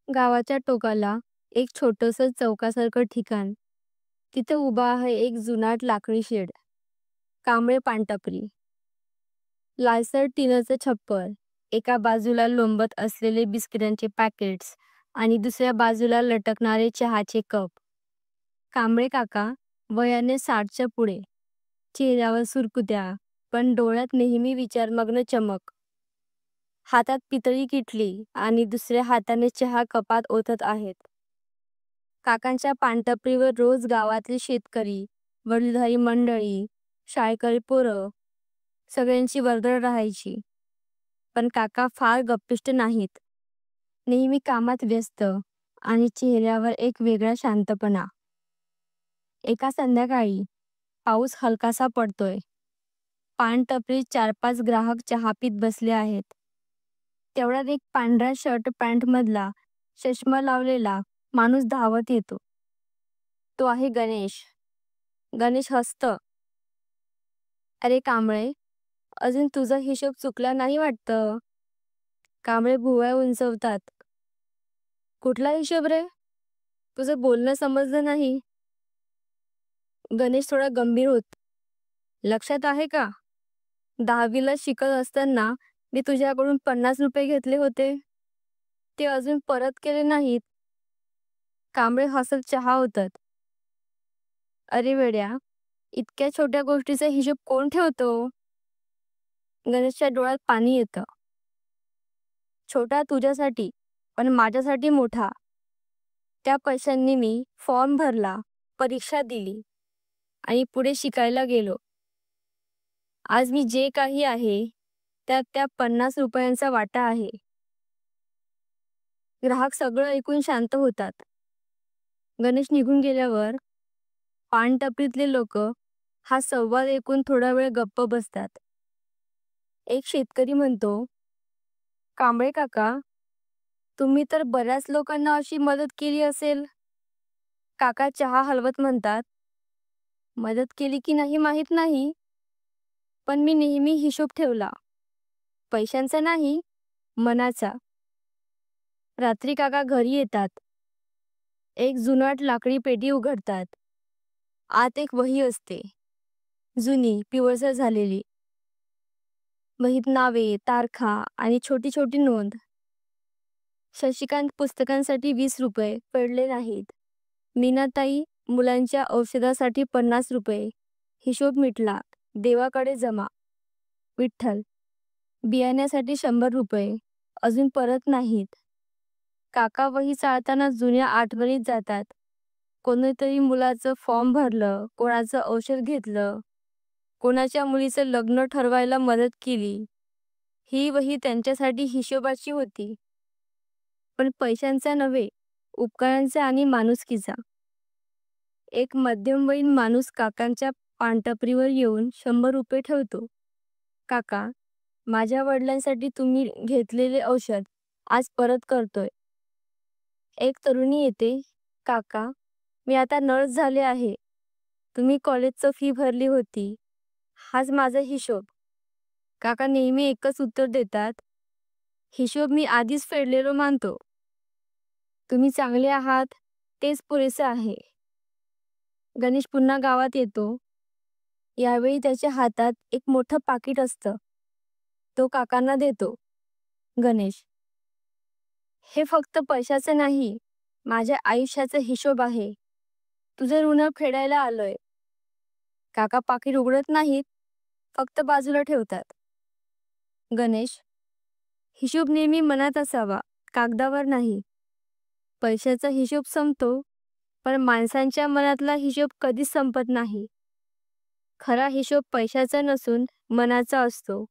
गावाच्या टोकाला एक छोटंसं चौकासारखं ठिकाण. तिथे उभा आहे एक जुनाट लाकडी शेड, कांबळे पानटपरी, लालसर टिनचं छप्पर, एका बाजूला लोंबत असलेले बिस्किटांचे पॅकेट्स आणि दुसऱ्या बाजूला लटकणारे चहाचे कप. कांबळे काका वयाने 60च्या पुढे, चेहऱ्यावर सुरकुत्या, पण डोळ्यात नेहमी विचारमग्न चमक. हातात पितळी किटली आणि दुसऱ्या हाताने चहा कपात ओतत आहेत. काकांच्या पानटपरीवर रोज गावातले शेतकरी, वडीलधारी मंडळी, शाळकरी पोरं सगळ्यांची वर्दळ राहायची. पण काका फार गप्पिष्ट नाहीत. नेहमी कामात व्यस्त आणि चेहऱ्यावर एक वेगळा शांतपणा. एका संध्याकाळी पाऊस हलकासा पडतोय. पानटपरीत 4-5 ग्राहक चहा पीत बसले आहेत. तेवढ्यात एक पांढऱ्या शर्ट पॅन्ट मधला चष्मा लावलेला माणूस धावत येतो. तो आहे गणेश. गणेश हसतं. "अरे कांबळे, अजून तुझा हिशोब चुकला नाही वाटतं." कांबळे भुवया उंचवतात. "कुठला हिशोब रे? तुझं बोलणं समजलं नाही." गणेश थोडा गंभीर होत. "लक्षात आहे का? 10वीला शिकत असताना मी तुझ्याकडून 50 रुपये घेतले होते. ते अजून परत केले नाहीत." कांबळे हसत चहा होतात. "अरे वेड्या, इतक्या छोट्या गोष्टीचा हिशोब कोण ठेवतो?" गणेशच्या डोळ्यात पाणी येतं. "छोटा तुझ्यासाठी, पण माझ्यासाठी मोठा. त्या पैशांनी मी फॉर्म भरला, परीक्षा दिली आणि पुढे शिकायला गेलो. आज मी जे काही आहे त्यात त्या 50 रुपयांचा वाटा आहे." ग्राहक सगळं ऐकून शांत होतात. गणेश निघून गेल्यावर पानटपरीतले लोक हा संवाद ऐकून थोडा वेळ गप्प बसतात. एक शेतकरी म्हणतो, "कांबळे काका, तुम्ही तर बऱ्याच लोकांना अशी मदत केली असेल." काका चहा हलवत म्हणतात, "मदत केली की नाही माहीत नाही, पण मी नेहमी हिशोब ठेवला. पैशांचा नाही, मनाचा." रात्री काका घरी येतात. एक जुनाट लाकडी पेटी उघडतात. आत एक वही असते, जुनी, पिवळसर झालेली. वहीत नावे, तारखा आणि छोटी छोटी नोंद. शशिकांत पुस्तकांसाठी 20 रुपये पडले नाहीत. मीनाताई मुलांच्या औषधासाठी 50 रुपये. हिशोब मिटला, देवाकडे जमा. विठ्ठल बियाण्यासाठी 100 रुपये अजून परत नाहीत. काका वही चाळताना जुन्या आठवणीत जातात. कोणीतरी मुलाचं फॉर्म भरलं, कोणाचं औषध घेतलं, कोणाच्या मुलीचं लग्न ठरवायला मदत केली. ही वही त्यांच्यासाठी हिशोबाची होती, पण पैशांचा नव्हे, उपकारांचा आणि माणुसकीचा. एक मध्यमवयीन माणूस काकांच्या पानटपरीवर येऊन 100 रुपये ठेवतो. "काका, माझ्या वडिलांसाठी तुम्ही घेतलेले औषध आज परत करतोय." एक तरुणी येते, "काका, मी आता नर्स झाले आहे. तुम्ही कॉलेजचं फी भरली होती. हाच माझा हिशोब." काका नेहमी एकच उत्तर देतात, "हिशोब मी आधीच फेडलेलो मानतो. तुम्ही चांगले आहात, तेच पुरेसे आहे." गणेश पुन्हा गावात येतो. यावेळी त्याच्या हातात एक मोठं पाकिट असतं. तो काकांना देतो. "गणेश, हे फक्त पैशाचे नाही, माझ्या आयुष्याचा हिशोब आहे. तुझं ऋण फेडायला आलोय." काका पाकिट उघडत नाहीत, फक्त बाजूला ठेवतात. "गणेश, हिशोब नेहमी मनात असावा, कागदावर नाही. पैशाचा हिशोब संपतो, पण माणसांच्या मनातला हिशोब कधीच संपत नाही. खरा हिशोब पैशाचा नसून मनाचा असतो.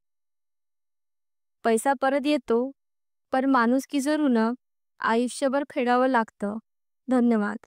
पैसा परत येतो, पण माणुसकीचं ऋण आयुष्यभर फेडावं लागतं." धन्यवाद.